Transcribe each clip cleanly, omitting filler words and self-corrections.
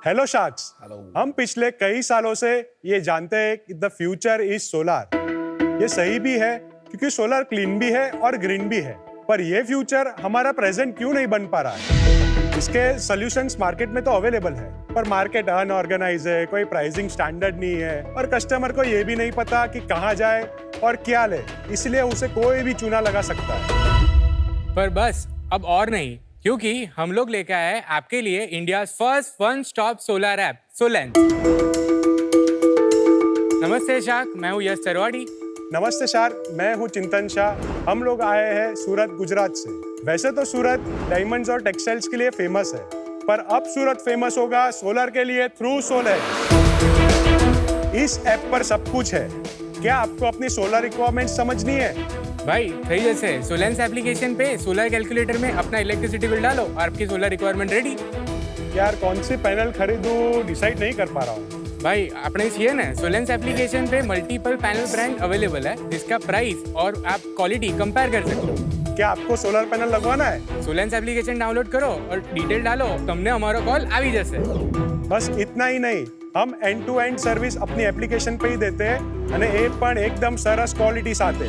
Hello sharks. Hello. हम पिछले कई सालों से ये जानते हैं कि द फ्यूचर इज सोलर। ये सही भी है क्योंकि सोलर क्लीन भी है और ग्रीन भी है। पर ये फ्यूचर हमारा प्रेजेंट क्यों नहीं बन पा रहा है? इसके सॉल्यूशंस मार्केट में तो अवेलेबल है, पर मार्केट अनऑर्गेनाइज है, कोई प्राइसिंग स्टैंडर्ड नहीं है और कस्टमर को ये भी नहीं पता कि कहाँ जाए और क्या ले, इसलिए उसे कोई भी चूना लगा सकता है। पर बस अब और नहीं, क्योंकि हम लोग लेकर आए आपके लिए India first one stop solar app Solence. नमस्ते शार्क, मैं हूँ यश तरवाड़ी। नमस्ते शार्क, मैं हूँ चिंतन शाह। हम लोग आए हैं सूरत, गुजरात से। वैसे तो सूरत डायमंड्स और टेक्सटाइल्स के लिए फेमस है, पर अब सूरत फेमस होगा सोलर के लिए थ्रू सोलेंस। इस ऐप पर सब कुछ है। क्या आपको अपनी सोलर रिक्वायरमेंट समझनी है? भाई सही जैसे सोलेंस एप्लीकेशन पे सोलर कैलकुलेटर में अपना इलेक्ट्रिसिटी बिल डालो और आपकी सोलर रिक्वायरमेंट रेडी। यार कौन सी पैनल खरीदूं डिसाइड नहीं कर पा रहा हूँ। भाई आपने चाहिए ना, सोलेंस एप्लीकेशन पे मल्टीपल पैनल ब्रांड अवेलेबल है जिसका प्राइस और आप क्वालिटी कंपेयर कर सकते हो। क्या आपको सोलर पैनल लगवाना है? सोलेंस एप्लीकेशन डाउनलोड करो और डिटेल डालो, तुमने हमारा कॉल આવી જશે। बस इतना ही नहीं, हम एंड टू एंड सर्विस अपनी एप्लीकेशन पे ही देते हैं અને એ પણ એકદમ સરસ ક્વોલિટી સાથે।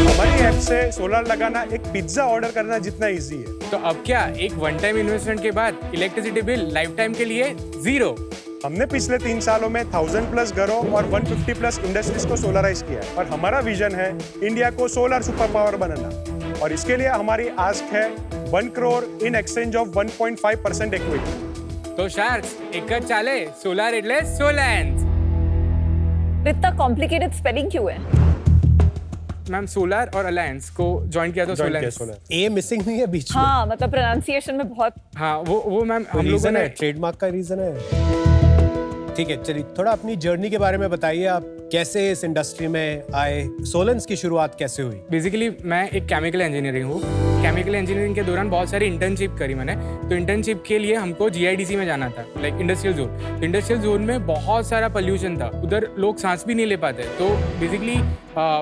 हमारी ऐप से सोलर लगाना एक पिज्जा ऑर्डर करना जितना इजी है। तो अब क्या, एक वन टाइम इन्वेस्टमेंट के बाद इलेक्ट्रिसिटी बिल लाइफ टाइम के लिए 0। हमने पिछले 3 सालों में 1000+ घरों और 150+ इंडस्ट्रीज को सोलराइज किया है और हमारा विजन है इंडिया को सोलर सुपर पावर बनाना। और इसके लिए हमारी आस्क है 1 crore in exchange of 1.5% equity. तो शार्क्स एक જ ચાલે, સોલાર એટલે સોલેન્સ। इतना कॉम्प्लिकेटेड स्पेलिंग क्यों है? मैम सोलार और अलायंस को ज्वाइन किया तो सोलेंस। ए मिसिंग नहीं है बीच में। हाँ मतलब प्रोनाउंसिएशन में बहुत। हाँ वो मैम हम लोगों रीजन ने है, ट्रेडमार्क का रीजन है। ठीक है, चलिए थोड़ा अपनी जर्नी के बारे में बताइए। आप कैसे इस इंडस्ट्री में आए, सोलेंस की शुरुआत कैसे हुई? बेसिकली मैं एक केमिकल इंजीनियरिंग हूँ। केमिकल इंजीनियरिंग के दौरान बहुत सारी इंटर्नशिप करी मैंने। तो इंटर्नशिप के लिए हमको GIDC में जाना था, लाइक इंडस्ट्रियल जोन। तो इंडस्ट्रियल जोन में बहुत सारा पोल्यूशन था, उधर लोग सांस भी नहीं ले पाते। तो बेसिकली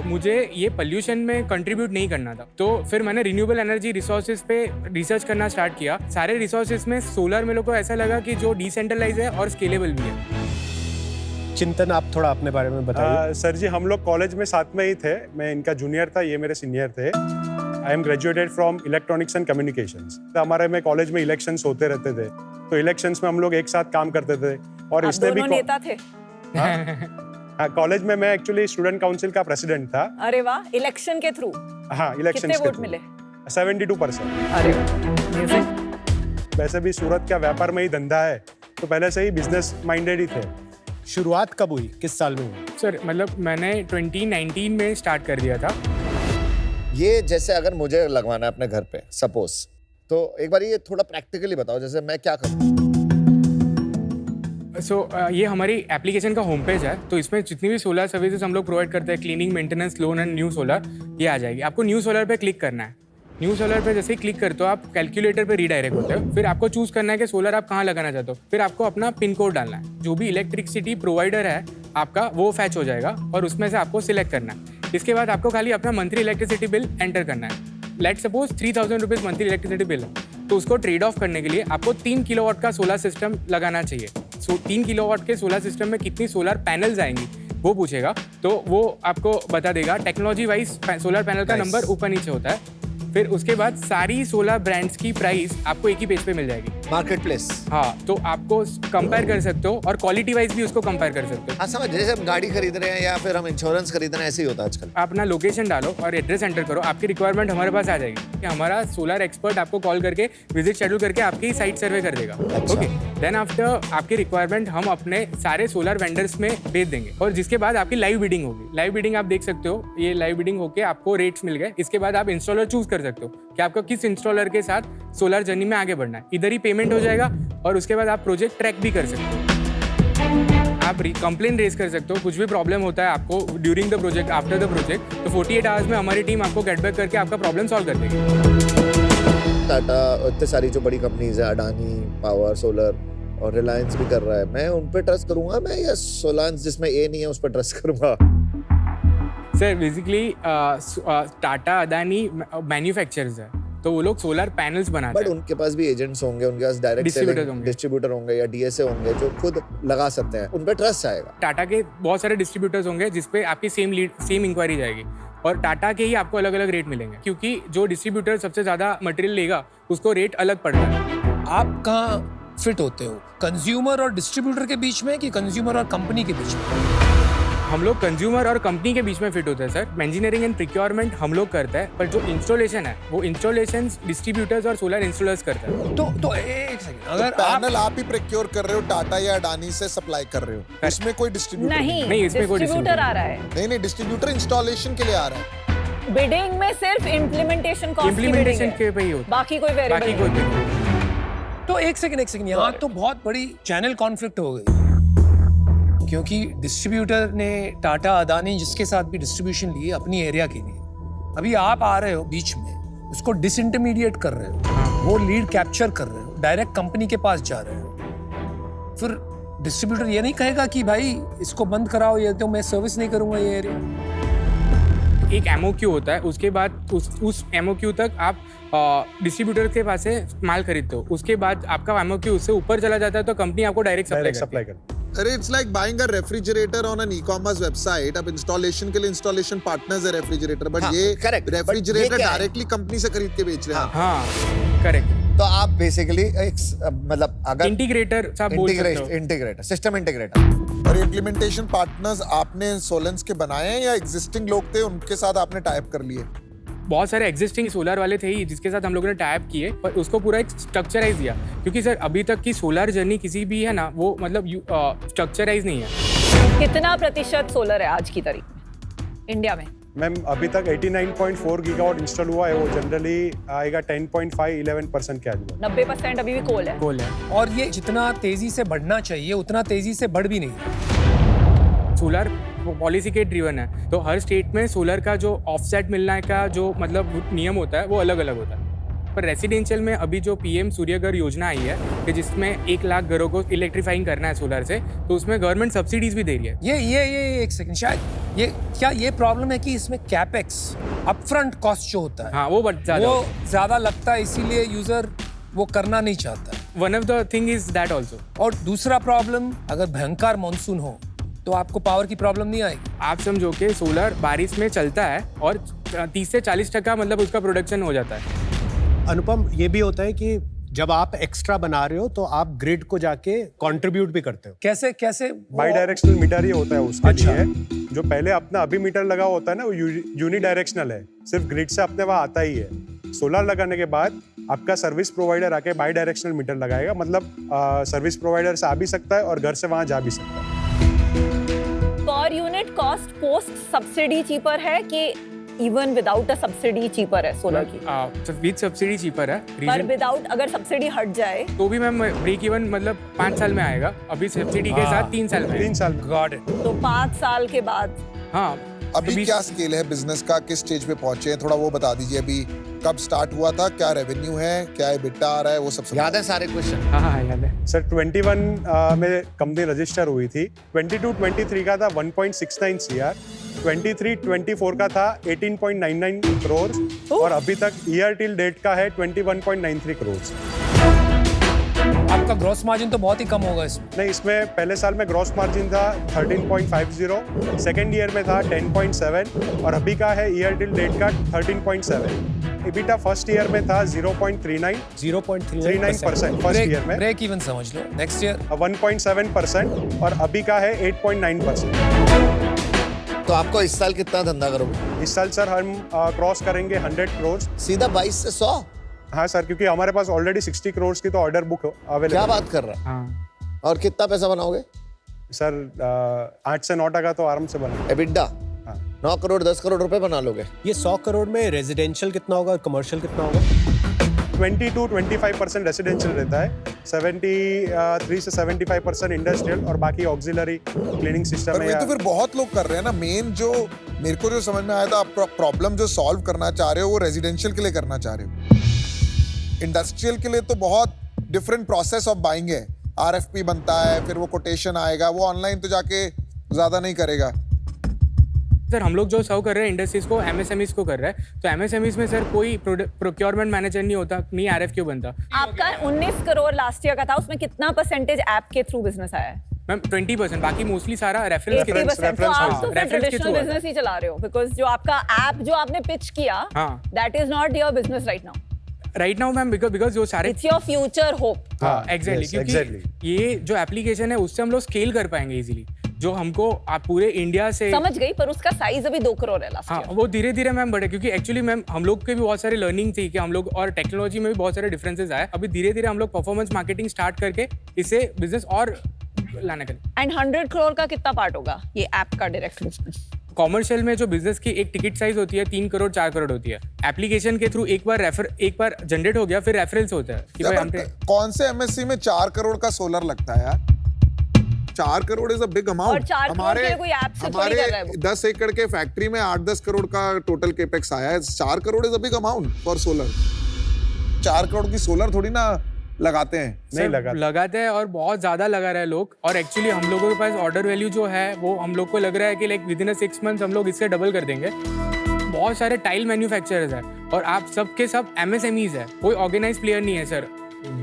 मुझे ये पोल्यूशन में कंट्रीब्यूट नहीं करना था। तो फिर मैंने रिन्यूएबल एनर्जी रिसोर्सेज पे रिसर्च करना स्टार्ट किया। सारे रिसोर्सेज में सोलर मेरे को ऐसा लगा कि जो डिसेंट्रलाइज है और स्केलेबल भी है। चिंतन, आप थोड़ा अपने बारे में बताइए। सर जी, हम लोग कॉलेज में साथ में ही थे। मैं इनका जूनियर था, ये मेरे सीनियर थे। I am graduated from electronics and communications. तो हमारे में कॉलेज में इलेक्शंस होते रहते थे, तो इलेक्शंस में हम लोग एक साथ काम करते थे। और आप इसने भी दोनों नेता थे? हाँ, कॉलेज में मैं एक्चुअली स्टूडेंट काउंसिल का प्रेसिडेंट था। अरे वाह, इलेक्शन के थ्रू? हाँ, इलेक्शन कितने वोट मिले? 72%। अरे amazing। वैसे भी सूरत का व्यापार में ही धंधा है, तो पहले से ही बिजनेस माइंडेड ही थे। शुरुआत कब हुई, किस साल में हुई? सर मतलब मैंने 2019 में स्टार्ट कर दिया था। ये जैसे अगर मुझे लगवाना है अपने घर पे सपोज, तो एक बार ये थोड़ा प्रैक्टिकली बताओ, जैसे मैं क्या करूँ? ये हमारी एप्लीकेशन का होम पेज है। तो इसमें जितनी भी सोलर सर्विसेज हम लोग प्रोवाइड करते हैं, cleaning, maintenance, loan and new solar, ये आ जाएगी। आपको न्यू सोलर पे क्लिक करना है। न्यू सोलर पे जैसे ही क्लिक करते हो आप कैलकुलेटर पे रीडायरेक्ट होते हो। फिर आपको चूज करना है कि सोलर आप कहाँ लगाना चाहते हो। फिर आपको अपना पिन कोड डालना है। जो भी इलेक्ट्रिसिटी प्रोवाइडर है आपका, वो फैच हो जाएगा और उसमें से आपको सिलेक्ट करना है। इसके बाद आपको खाली अपना मंथली इलेक्ट्रिसिटी बिल एंटर करना है। Let suppose 3000 rupees monthly electricity bill है, तो उसको ट्रेड ऑफ करने के लिए आपको 3 किलोवाट का सोलर सिस्टम लगाना चाहिए। 3 किलोवाट के सोलर सिस्टम में कितनी सोलर पैनल्स आएंगी वो पूछेगा, तो वो आपको बता देगा। टेक्नोलॉजी वाइज सोलर पैनल का नंबर ऊपर नीचे होता है। फिर उसके बाद सारी सोलर ब्रांड्स की प्राइस आपको एक ही पेज पे मिल जाएगी, मार्केट प्लेस। हाँ, तो आपको कंपेयर कर सकते हो और क्वालिटी वाइज भी उसको कंपेयर कर सकते हो। हाँ समझ, जैसे हम गाड़ी खरीद रहे हैं या फिर हम इंश्योरेंस खरीद रहे हैं, ऐसे ही होता है आजकल। आप अपना लोकेशन डालो और एड्रेस एंटर करो, आपकी रिक्वायरमेंट हमारे पास आ जाएगी कि हमारा सोलर एक्सपर्ट आपको कॉल करके विजिट शेड्यूल करके आपकी साइट सर्वे कर देगा। ओके, देन आफ्टर आपकी रिक्वायरमेंट हम अपने सारे सोलर वेंडर्स में भेज देंगे और जिसके बाद आपकी लाइव बिडिंग होगी। लाइव बिडिंग आप देख सकते हो, ये लाइव बिडिंग होके आपको रेट्स मिल गए। इसके बाद आप इंस्टॉलर चूज कर सकते हो कि आपको किस इंस्टॉलर के साथ सोलर जर्नी में आगे बढ़ना है। इधर ही पेमेंट हो जाएगा और उसके बाद आप प्रोजेक्ट ट्रैक भी कर सकते हो। आप कंप्लेन रेज कर सकते हो, कुछ भी प्रॉब्लम होता है आपको during the project, after the project, तो 48 आवर्स में हमारी टीम आपको गेट बैक करके आपका प्रॉब्लम सॉल्व कर देगी। टाटा, इतने सारी जो बड़ी कंपनीज है, अडानी पावर, सोलर और रिलायंस भी कर रहा है, मैं उन पे ट्रस्ट करूंगा मैं, या सोलांस जिसमें ए नहीं है उस पर ट्रस्ट करूंगा? Sir basically Tata, Adani manufacturers है तो वो लोग सोलर पैनल्स बनाते बट हैं। उनके पास भी एजेंट्स होंगे, उनके पास डायरेक्ट Distributors होंगे। डिस्ट्रीब्यूटर होंगे या डीएसए होंगे जो खुद लगा सकते हैं, उन पे ट्रस्ट आएगा। टाटा के बहुत सारे डिस्ट्रीब्यूटर्स होंगे जिसपे आपकी सेम इंक्वायरी जाएगी और टाटा के ही आपको अलग अलग रेट मिलेंगे, क्योंकि जो डिस्ट्रीब्यूटर सबसे ज़्यादा मटेरियल लेगा उसको रेट अलग पड़ता है। आप कहाँ फिट होते हो, कंज्यूमर और डिस्ट्रीब्यूटर के बीच में कि कंज्यूमर और कंपनी के बीच में? हम लोग कंज्यूमर और कंपनी के बीच में फिट होते हैं सर। इंजीनियरिंग एंड प्रिक्योरमेंट हम लोग करते हैं, पर जो इंस्टॉलेशन है वो इंस्टॉलेशन डिस्ट्रीब्यूटर्स और सोलर इंस्टॉलर्स करते हैं। तो एक सेकंड, अगर तो पैनल आप ही प्रोक्योर कर रहे हो, टाटा या अडानी से सप्लाई कर रहे हो, इसमें कोई डिस्ट्रीब्यूटर नहीं, इसमें कोई डिस्ट्रीब्यूटर आ रहा है। नहीं, डिस्ट्रीब्यूटर इंस्टॉलेशन के लिए आ रहा है। बिडिंग में सिर्फ इम्प्लीमेंटेशन कॉस्ट की इम्प्लीमेंटेशन बिडिंग के है, पे ही होता बाकी कोई है, बाकी वेरिएबल कोई नहीं। नहीं। तो एक सेकंड यहाँ तो बहुत बड़ी चैनल कॉन्फ्लिक्ट हो गई, क्योंकि डिस्ट्रीब्यूटर ने टाटा अदानी जिसके साथ भी डिस्ट्रीब्यूशन ली अपनी एरिया के लिए, अभी आप आ रहे हो बीच में, उसको डिसइंटरमीडिएट कर रहे हो, वो लीड कैप्चर कर रहे हो, डायरेक्ट कंपनी के पास जा रहे हो, फिर डिस्ट्रीब्यूटर ये नहीं कहेगा कि भाई इसको बंद कराओ, ये तो मैं सर्विस नहीं करूंगा ये एरिया। एक एमओक्यू होता है, उसके बाद उस एमओक्यू तक आप डिस्ट्रीब्यूटर के पास से माल खरीदते हो, उसके बाद आपका एमओक्यू उससे ऊपर चला जाता है तो कंपनी आपको डायरेक्ट सप्लाई करते हैं। अरे it's like buying a refrigerator on an e-commerce website. अब इंस्टॉलेशन के लिए इंस्टॉलेशन पार्टनर्स है रेफ्रिजरेटर, बट हाँ, ये correct, but ये रेफ्रिजरेटर क्या है? डायरेक्टली कंपनी से खरीद के बेच रहे हैं। हाँ करेक्ट। तो आप बेसिकली एक मतलब अगर इंटीग्रेटर आप बोल सकते हो। Integrator, system integrator. और इम्प्लीमेंटेशन पार्टनर्स आपने सोलेंस के बनाए हैं या एग्जिस्टिंग लोग थे उनके साथ आपने टाइप कर लिए? बहुत सारे एग्जिस्टिंग सोलर वाले थे ही जिसके साथ हम लोगों ने टाइप किए, पर उसको पूरा एक स्ट्रक्चराइज दिया, क्योंकि सर अभी तक की सोलर जर्नी किसी भी है ना वो मतलब स्ट्रक्चराइज नहीं है। कितना प्रतिशत सोलर है आज की तारीख में इंडिया में? मैम अभी तक 89.4 गीगावाट इंस्टॉल हुआ है, वो जनरली आएगा 10.5-11% के आजू। 90% अभी भी कोल है। गोल है और ये जितना तेजी से बढ़ना चाहिए उतना तेजी से बढ़ भी नहीं। सोलर पॉलिसी के ड्रिवन है, तो हर स्टेट में सोलर का जो ऑफसेट मिलने का जो मतलब नियम होता है वो अलग अलग होता है। पर रेसिडेंशियल में अभी जो पीएम सूर्यघर योजना आई है कि जिसमें 1 लाख घरों को इलेक्ट्रीफाइंग करना है सोलर से, तो उसमें गवर्नमेंट सब्सिडीज भी दे रही है। ये एक सेकंड, शायद ये प्रॉब्लम है कि इसमें कैपेक्स अपफ्रंट कॉस्ट जो होता है हाँ वो वो ज्यादा लगता है, इसीलिए यूजर वो करना नहीं चाहता है। One of the thing is that also. और दूसरा प्रॉब्लम, अगर भयंकर मानसून हो तो आपको पावर की प्रॉब्लम नहीं आएगी। आप समझो कि सोलर बारिश में चलता है और 30 से 40% मतलब उसका प्रोडक्शन हो जाता है। अनुपम, ये भी होता है कि जब आप एक्स्ट्रा बना रहे हो तो आप ग्रिड को जाके कंट्रीब्यूट भी करते हो। कैसे बाई डायरेक्शनल मीटर ही होता है उसके अच्छा। लिए। जो पहले अपना अभी मीटर लगा होता है ना वो यूनि डायरेक्शनल है, सिर्फ ग्रिड से अपने वहाँ आता ही है। सोलर लगाने के बाद आपका सर्विस प्रोवाइडर आके बाई डायरेक्शनल मीटर लगाएगा, मतलब सर्विस प्रोवाइडर से आ भी सकता है और घर से वहाँ जा भी सकता है। Per unit cost post subsidy cheaper है कि even without a subsidy cheaper है सोलर की? विद सब्सिडी चीपर है। पर विदाउट अगर सब्सिडी हट जाए तो भी मैम ब्रेक इवन मतलब 5 साल में आएगा, अभी सब्सिडी के साथ 3 साल में। 3 साल गॉट इट। तो 5 साल के बाद हाँ अभी क्या स्केल है बिजनेस का, किस स्टेज पे पहुंचे हैं, थोड़ा वो बता दीजिए। अभी कब स्टार्ट हुआ था, क्या रेवेन्यू है, क्या एबिटा आ रहा है, वो सब याद है सारे क्वेश्चन? हाँ याद है सर। 21 में कंपनी रजिस्टर हुई थी, 22-23 का था 1.69 CR, 23-24 का था 18.99 करोड़ और अभी तक ईयर टिल डेट का है 21.93 करोड़। आपका ग्रॉस मार्जिन तो बहुत ही कम होगा इसमें। नहीं, इसमें पहले साल में ग्रॉस मार्जिन था 13.50, सेकेंड ईयर में था 10.7 और अभी का है ईयर टिल डेट का 13.7। एबिटा फर्स्ट ईयर में था 0.39% फर्स्ट ईयर में, ब्रेक इवन समझ लो। नेक्स्ट ईयर 1.7% और अभी का है 8.9%। तो आपको इस साल कितना धंधा करोगे? इस साल सर हम क्रॉस करेंगे 100 करोड़। सीधा 22 से 100? हाँ सर, क्योंकि हमारे पास ऑलरेडी 60 करोड़ की तो ऑर्डर बुक अवेलेबल। क्या बात कर रहा है? हाँ। और कितना पैसा बनाओगे? सर 8 से 9 टका तो आराम से बना। एबिटा 9 करोड़ 10 करोड़ रुपए बना लोगे। ये 100 करोड़ में रेजिडेंशियल कितना होगा और कमर्शियल कितना होगा? 20-25% रेसिडेंशियल रहता है, 73 से 75% इंडस्ट्रियल और बाकी ऑक्सिलरी क्लीनिंग सिस्टम पर है। वही तो फिर बहुत लोग कर रहे हैं ना। मेन जो मेरे को जो समझ में आया था, आप प्रॉब्लम जो सॉल्व करना चाह रहे हो वो रेजिडेंशियल के लिए करना चाह रहे हो। इंडस्ट्रियल के लिए तो बहुत डिफरेंट प्रोसेस ऑफ बाइंग है। RFP बनता है, फिर वो कोटेशन आएगा, वो ऑनलाइन तो जाके ज्यादा नहीं करेगा। सर हम लोग जो सर्व कर रहे हैं इंडस्ट्रीज को, एमएसएमईज को कर रहे हैं, तो एमएसएमईज में सर कोई प्रोक्योरमेंट मैनेजर नहीं होता, नहीं आरएफक्यू बनता। आपका 19 करोड़ लास्ट ईयर का था, उसमें कितना परसेंटेज ऐप के थ्रू बिजनेस आया है? मैम 20%, बाकी मोस्टली सारा रेफरेंस के 80%। तो आप तो फिर रेफरेंस के ट्रेडिशनल थ्रू बिजनेस ही चला रहे हो, बिकॉज जो आपका ऐप जो आपने पिच किया, हाँ। That is not your business right now. Right now ma'am because जो सारे इट्स योर फ्यूचर होप। हाँ एग्जैक्टली, yes, क्योंकि exactly. ये जो एप्लीकेशन है उससे हम लोग स्केल कर पाएंगे इजीली, जो हमको आप पूरे इंडिया से समझ गई, पर उसका साइज अभी 2 करोड़ है लास्ट हाँ ईयर। वो धीरे धीरे मैम बढ़े, क्योंकि एक्चुअली मैम हम लोग के भी बहुत सारे लर्निंग थी कि हम लोग, और टेक्नोलॉजी में भी बहुत सारे डिफरेंसेस आए। अभी धीरे धीरे हम लोग परफॉर्मेंस मार्केटिंग स्टार्ट करके इससे बिजनेस और लाना करें। एंड 100 करोड़ का कितना पार्ट होगा ये ऐप का डायरेक्ट बिजनेस? कॉमर्शियल में जो बिजनेस की एक टिकट साइज होती है 3 करोड़ 4 करोड़ होती है। एप्लीकेशन के थ्रू एक बार जनरेट हो गया, फिर रेफरेंस होता है कि भाई हम पे कौन से एमएससी में 4 करोड़ का सोलर लगता है यार? 4 crore is a big amount. और 4 करोड़ के लिए कोई ऐप से थोड़ी कर रहा है वो। 10 एकड़ के फैक्ट्री में 8-10 करोड़ का टोटल केपेक्स आया है। 4 crore is a big amount for solar. 4 crore की सोलर थोड़ी ना लगाते हैं। नहीं सर, लगा। लगाते हैं और बहुत ज्यादा लगा रहे हैं लोग, और एक्चुअली हम लोगों के पास ऑर्डर वैल्यू जो है वो हम लोग को लग रहा है कि लाइक विद इन 6 मंथ्स हम लोग इससे डबल कर देंगे। बहुत सारे टाइल मैन्युफैक्चरर्स है और आप सबके सब एमएसएमईज है, कोई ऑर्गेनाइज प्लेयर नहीं है सर।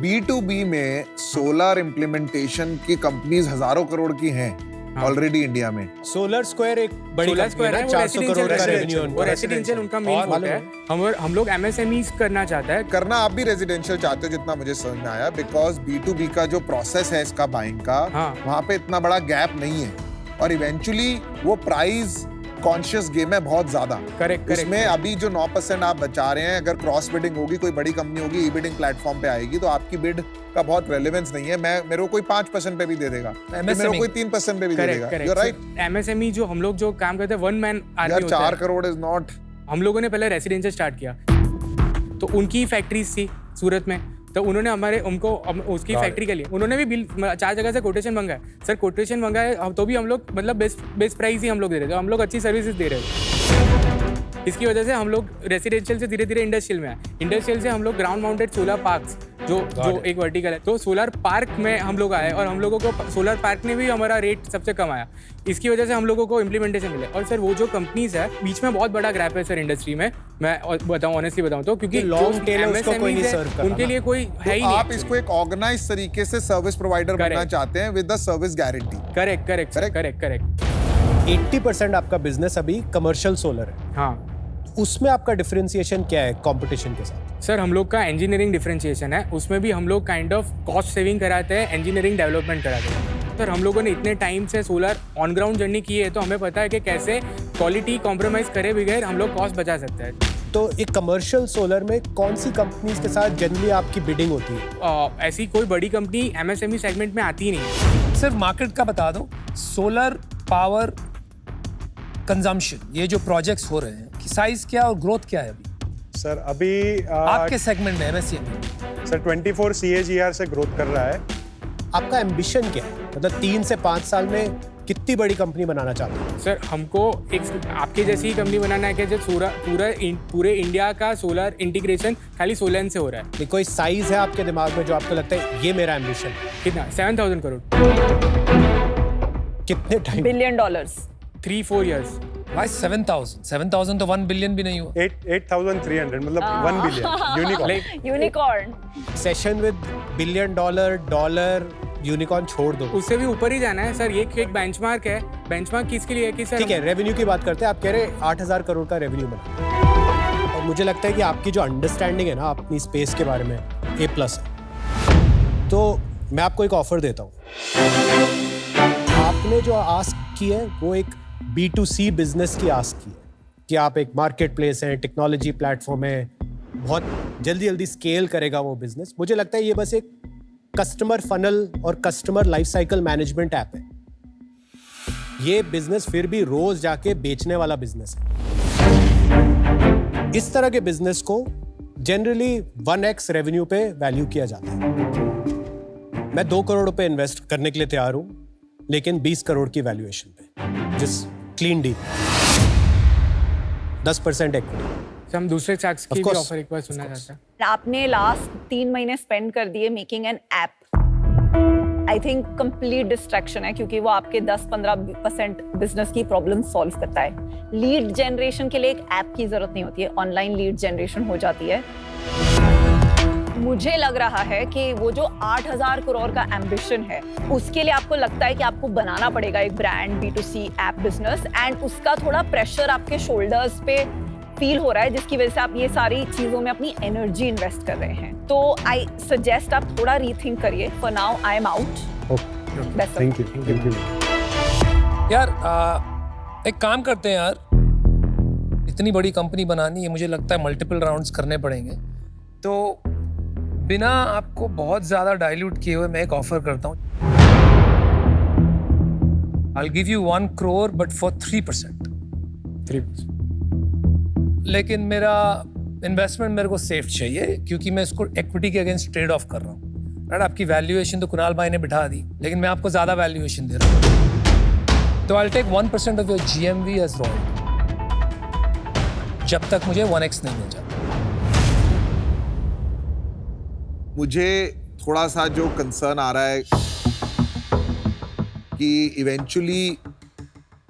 B2B में सोलर इम्प्लीमेंटेशन की कंपनीज हजारों करोड़ की हैं ऑलरेडी इंडिया में। सोलर स्क्वायर एक बड़ी सोलर कंपनी स्क्वायर है, है, वो 400 करोड़ का रेवेन्यू रेसिडेंशियल, वो रेसिडेंशियल उनका मेन और फोकस है। हम लोग एमएसएमईज करना चाहता है। करना आप भी रेजिडेंशियल चाहते हो, जितना मुझे समझ में आया, बिकॉज B2B का जो प्रोसेस है इसका बाइंग का, हाँ। वहाँ पे इतना बड़ा गैप नहीं है, और इवेंचुअली वो प्राइस कॉन्शियस गेम है बहुत ज्यादा। करेक्ट इसमें अभी जो 9% आप बचा रहे हैं, अगर क्रॉस बिडिंग होगी, कोई बड़ी कंपनी होगी, ई बिडिंग प्लेटफॉर्म पे आएगी, तो आपकी बिड का बहुत रेलेवेंस नहीं है। मेरे को कोई 5% पे भी दे देगा, मेरे को कोई 3% पे भी दे देगा। You right. एमएसएमई जो हम लोग जो काम करते हैं 1 मैन आर्मी यार होता 4 है। Crore is not. हम लोगों ने पहले रेसिडेंशियल स्टार्ट किया, तो उनकी फैक्ट्रीज थी सूरत में, तो उन्होंने उसकी फैक्ट्री के लिए उन्होंने भी बिल 4 जगह से कोटेशन मंगाया। सर कोटेशन मंगाया तो भी हम लोग मतलब बेस्ट प्राइस ही हम लोग दे रहे थे, हम लोग अच्छी सर्विसेज दे रहे थे। इसकी वजह से हम लोग रेसिडेंशियल से धीरे धीरे इंडस्ट्रियल में आए। इंडस्ट्रियल से हम लोग ग्राउंड माउंटेड सोलर पार्क्स जो एक वर्टिकल है, तो सोलर पार्क में हम लोग आए, और हम लोगों को सोलर पार्क ने भी हमारा रेट सबसे कम आया। इसकी वजह से हम लोगों को इम्प्लीमेंटेशन मिले। और सर वो जो कंपनीज है बीच में बहुत बड़ा गैप है सर इंडस्ट्री में, मैं ऑनेस्टली बताऊं तो, क्योंकि long tail है, उसको कोई नहीं MSMEs है, serve कर रहा उनके लिए कोई है ही तो नहीं। आप इसको एक ऑर्गेनाइज तरीके से सर्विस प्रोवाइडर बनना चाहते हैं with the service guarantee. Correct. 80% आपका बिजनेस अभी कमर्शियल सोलर है, हाँ उसमें आपका डिफरेंशिएशन क्या है कंपटीशन के साथ? सर हम लोग का इंजीनियरिंग डिफरेंशिएशन है, उसमें भी हम लोग काइंड ऑफ कॉस्ट सेविंग कराते हैं, इंजीनियरिंग डेवलपमेंट कराते हैं। सर हम लोगों ने इतने टाइम से सोलर ऑन ग्राउंड जर्नी की है, तो हमें पता है कि कैसे क्वालिटी कॉम्प्रोमाइज करे बगैर हम लोग कॉस्ट बचा सकते हैं। तो एक कमर्शियल सोलर में कौन सी कंपनीज के साथ जनरली आपकी बिडिंग होती है? ऐसी कोई बड़ी कंपनी एमएसएमई सेगमेंट में आती ही नहीं है। सिर्फ मार्केट का बता दो, सोलर पावर कंजम्पशन, ये जो प्रोजेक्ट्स हो रहे हैं कि साइज क्या और ग्रोथ क्या है अभी सर अभी आपके सेगमेंट में एमएसएमई? सर 24 CAGR से ग्रोथ कर रहा है। आपका एम्बिशन क्या है? मतलब 3 से 5 साल में कितनी बड़ी कंपनी बनाना चाहते हैं? सर हमको एक आपके जैसी ही कंपनी बनाना है कि जो पूरे इंडिया का सोलर इंटीग्रेशन खाली सोलर से हो रहा है। कोई साइज है आपके दिमाग में जो आपको लगता है ये मेरा एम्बिशन है? कितना? 7,000 करोड़। कितने टाइम? $billion। 3-4 years। भाई 7,000 तो 1 बिलियन भी नहीं हुआ। 8,300 मतलब 1 billion unicorn. Unicorn. Session with $1 billion dollar unicorn छोड़ दो, उससे भी ऊपर ही जाना है सर। ये एक बेंचमार्क है। बेंचमार्क किसके लिए है कि सर ठीक है, रेवेन्यू की बात करते हैं। आप कह रहे हैं 8,000 करोड़ का रेवेन्यू बना, और मुझे लगता है कि आपकी जो अंडरस्टैंडिंग है ना अपनी स्पेस के बारे में A+ है। तो मैं आपको एक ऑफर देता हूँ। आपने जो आस्क की है वो एक B2C बिजनेस की आस्क की है कि आप एक मार्केट प्लेस है, टेक्नोलॉजी प्लेटफॉर्म है, बहुत जल्दी स्केल करेगा वो बिजनेस। मुझे लगता है ये बस एक कस्टमर फनल और customer life cycle management app है। ये बिजनेस फिर भी रोज जाके बेचने वाला बिजनेस है। इस तरह के बिजनेस को जनरली 1x रेवेन्यू पे वैल्यू किया जाता है। मैं 2 करोड़ रुपए इन्वेस्ट करने के लिए तैयार हूं, लेकिन 20 करोड़ की वैल्यूएशन पे, जिस क्लीन डील 10% इक्विटी। हम दूसरे टैक्स की Of भी course, ऑफर एक बार सुनना of course. चाहते हैं। आपने लास्ट 3 महीने स्पेंड कर दिए making an app. I think complete distraction है, क्योंकि वो आपके 10-15% बिजनेस की प्रॉब्लम सॉल्व करता है। लीड जनरेशन के लिए एक ऐप की जरूरत नहीं होती है, ऑनलाइन लीड जनरेशन हो जाती है। मुझे लग रहा है कि वो जो 8,000 करोड़ का एम्बिशन है, उसके लिए आपको लगता है कि आपको बनाना पड़ेगा एक brand B2C app business, and उसका थोड़ा प्रेशर आपके शोल्डर्स पे फील हो रहा है, जिसकी वजह से आप ये सारी चीजों में अपनी एनर्जी इन्वेस्ट कर रहे हैं। तो आई सजेस्ट आप थोड़ा रीथिंक करिए। For now I am out. Thank you. यार एक काम करते हैं यार, इतनी बड़ी कंपनी बनानी है, मुझे लगता है मल्टीपल राउंड्स करने पड़ेंगे। तो बिना आपको बहुत ज्यादा डाइल्यूट किए हुए मैं एक ऑफर करता हूँ। I'll give you 1 crore but for 3%. 3%. लेकिन मेरा इन्वेस्टमेंट मेरे को सेफ चाहिए, क्योंकि मैं इसको इक्विटी के अगेंस्ट ट्रेड ऑफ कर रहा हूँ। राइट, आपकी वैल्यूएशन तो कुणाल भाई ने बिठा दी, लेकिन मैं आपको ज्यादा वैल्यूएशन दे रहा हूँ। तो I'll take 1% of your GMV as royalty, जब तक मुझे 1x नहीं मिल जाता। मुझे थोड़ा सा जो कंसर्न आ रहा है कि इवेंचुअली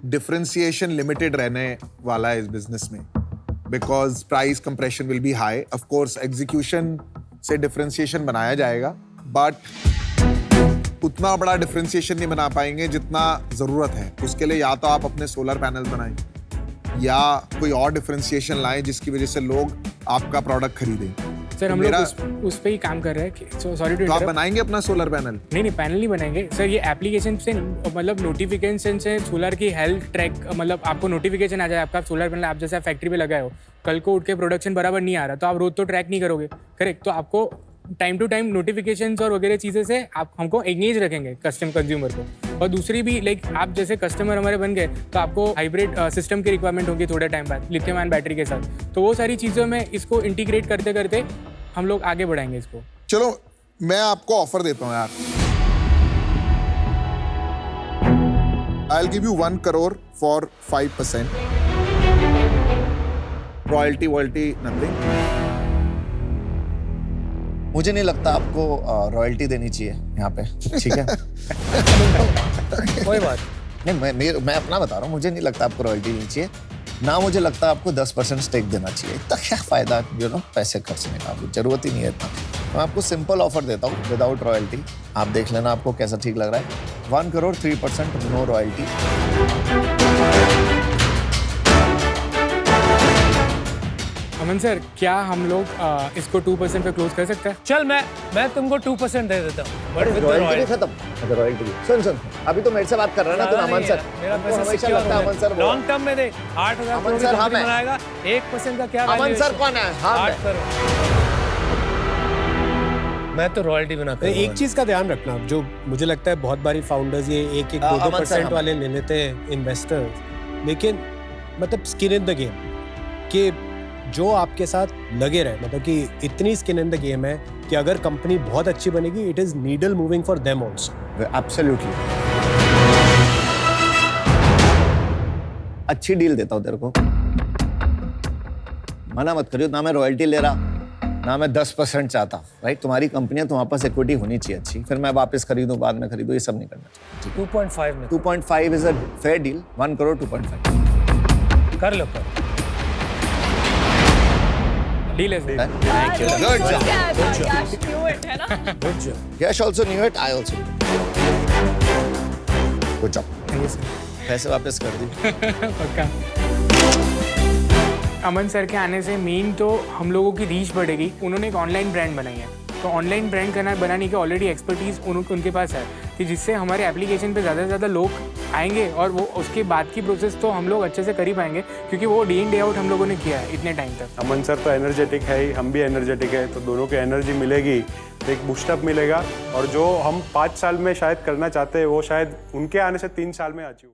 डिफरेंशिएशन लिमिटेड रहने वाला है इस बिजनेस में, because price compression will be high. Of course execution से डिफरेंशिएशन बनाया जाएगा, बट उतना बड़ा डिफरेंशिएशन नहीं बना पाएंगे जितना जरूरत है। उसके लिए या तो आप अपने सोलर पैनल बनाएं या कोई और डिफरेंशिएशन लाएं जिसकी वजह से लोग आपका प्रोडक्ट खरीदें। सर हम लोग उस पे ही काम कर रहे हैं। सॉरी टू तो आप बनाएंगे अपना सोलर पैनल? नहीं, पैनल नहीं बनाएंगे सर। ये एप्लीकेशन से मतलब नोटिफिकेशन से सोलर की हेल्थ ट्रैक, मतलब आपको नोटिफिकेशन आ जाए आपका सोलर पैनल आप जैसे फैक्ट्री पे लगाए हो, कल को उठ के प्रोडक्शन बराबर नहीं आ रहा तो आप रोज तो ट्रैक नहीं करोगे, करेक्ट? तो आपको टाइम टू टाइम नोटिफिकेशंस और वगैरह चीज़ें से आप हमको एंगेज रखेंगे कंज्यूमर को। और दूसरी भी लाइक आप जैसे कस्टमर हमारे बन गए तो आपको हाइब्रिड सिस्टम की रिक्वायरमेंट होगी थोड़े टाइम बाद लिथियम आयन बैटरी के साथ। तो वो सारी चीज़ों में इसको इंटीग्रेट करते करते हम लोग आगे बढ़ाएंगे इसको। चलो मैं आपको ऑफर देता हूं यार। I'll give you 1 crore for 5%. Royalty, nothing. मुझे नहीं लगता आपको रॉयल्टी देनी चाहिए यहाँ पे, ठीक है? कोई बात नहीं, मैं अपना बता रहा हूँ, मुझे नहीं लगता आपको रॉयल्टी देनी चाहिए। ना मुझे लगता आपको 10% स्टेक देना चाहिए। इतना क्या फायदा पैसे खर्चने का, आपको जरूरत ही नहीं है इतना। मैं आपको सिंपल ऑफर देता हूँ विदाउट रॉयल्टी, आप देख लेना आपको कैसा ठीक लग रहा है। 1 crore 3% नो रॉयल्टी। अमन सर, क्या हम लोग इसको 2% पे क्लोज कर सकते हैं? चल मैं तुमको 2% दे देता हूँ, बट विद रॉयल्टी भी खत्म। अच्छा रॉयल्टी भी सुन अभी तो मेरे से बात कर रहा है ना तू, अमन सर। मेरा आपको पैसा हमेशा लगता है अमन सर लॉन्ग टर्म में दे 8,000 अमन सर, हाँ, मैं- बनाएगा, 1% का क्या अमन valuation? सर कौन है? हाँ, 8 करोड़। मैं तो रॉयल्टी बना कर एक चीज का ध्यान रखना, जो मुझे लगता है बहुत बारी फाउंडर्स ये 1-2% वाले ले लेते हैं इन्वेस्टर्स, लेकिन मतलब स्किन इन द गेम कि जो आपके साथ लगे रहे, मतलब कि इतनी स्किन इन द गेम है कि अगर कंपनी बहुत अच्छी बनेगी, it is needle moving for them also. Absolutely. अच्छी डील देता हूँ तेरे को, मना मत करियो। ना मैं रॉयल्टी ले रहा, ना मैं 10% चाहता, राइट? तुम्हारी कंपनी है, तुम्हारे पास इक्विटी होनी चाहिए अच्छी, फिर मैं वापस खरीदूं बाद में खरीदूं, ये सब नहीं करना। 2.5 में 2.5 is a fair deal. 1 crore 2.5 कर लो कर। डील है sir. Good job. Yash knew it, है ना? Good job. Yash also knew it, I also knew it. Good job. Thank you sir. पैसे वापस कर दी। पक्का। अमन सर के आने से मेन तो हम लोगों की रीच बढ़ेगी। उन्होंने एक ऑनलाइन ब्रांड बनाई है, तो ऑनलाइन ब्रांड बनाने की ऑलरेडी एक्सपर्टीज उनके पास है, कि जिससे हमारे एप्लीकेशन पे ज़्यादा से ज़्यादा लोग आएंगे और वो उसके बाद की प्रोसेस तो हम लोग अच्छे से कर ही पाएंगे, क्योंकि वो डे इन डे आउट हम लोगों ने किया है इतने टाइम तक। अमन सर तो एनर्जेटिक है ही, हम भी एनर्जेटिक है, तो दोनों की एनर्जी मिलेगी तो एक बूस्टअप मिलेगा, और जो हम 5 साल में शायद करना चाहते हैं वो शायद उनके आने से 3 साल में अचीव।